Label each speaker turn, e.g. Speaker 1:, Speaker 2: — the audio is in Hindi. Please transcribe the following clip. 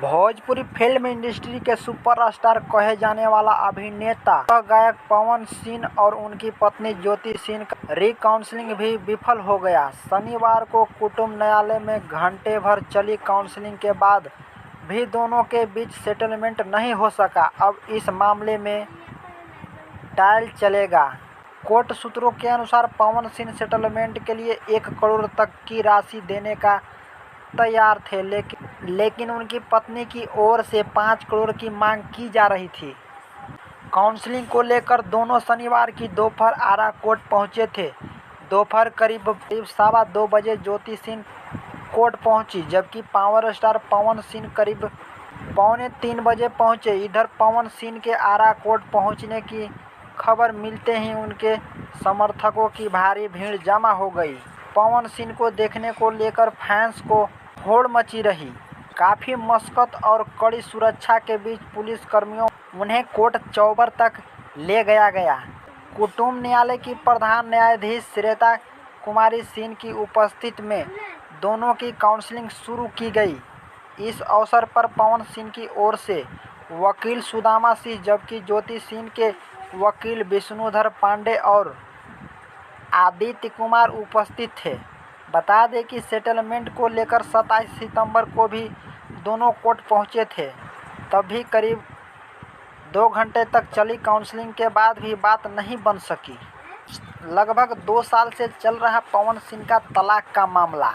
Speaker 1: भोजपुरी फिल्म इंडस्ट्री के सुपरस्टार कहे जाने वाला अभिनेता गायक पवन सिंह और उनकी पत्नी ज्योति सिंह का री-काउंसलिंग भी विफल हो गया। शनिवार को कुटुंब न्यायालय में घंटे भर चली काउंसलिंग के बाद भी दोनों के बीच सेटलमेंट नहीं हो सका। अब इस मामले में ट्रायल चलेगा। कोर्ट सूत्रों के अनुसार पवन सिंह सेटलमेंट के लिए 1 करोड़ तक की राशि देने का तैयार थे, लेकिन उनकी पत्नी की ओर से 5 करोड़ की मांग की जा रही थी। काउंसलिंग को लेकर दोनों शनिवार की दोपहर आरा कोर्ट पहुंचे थे। दोपहर करीब 2:15 बजे ज्योति सिंह कोर्ट पहुंची, जबकि पावर स्टार पवन सिंह करीब 2:45 बजे पहुंचे। इधर पवन सिंह के आरा कोर्ट पहुंचने की खबर मिलते ही उनके समर्थकों की भारी भीड़ जमा हो गई। पवन सिंह को देखने को लेकर फैंस को होड़ मची रही। काफी मशक्कत और कड़ी सुरक्षा के बीच पुलिस कर्मियों उन्हें कोर्ट चौबर तक ले गया। कुटुंब न्यायालय की प्रधान न्यायाधीश श्वेता कुमारी सिंह की उपस्थिति में दोनों की काउंसलिंग शुरू की गई। इस अवसर पर पवन सिंह की ओर से वकील सुदामा सिंह, जबकि ज्योति सिंह के वकील विष्णुधर पांडे और आदित्य कुमार उपस्थित थे। बता दें कि सेटलमेंट को लेकर 27 सितंबर को भी दोनों कोर्ट पहुंचे थे। तब भी करीब 2 घंटे तक चली काउंसलिंग के बाद भी बात नहीं बन सकी। लगभग 2 साल से चल रहा पवन सिंह का तलाक का मामला।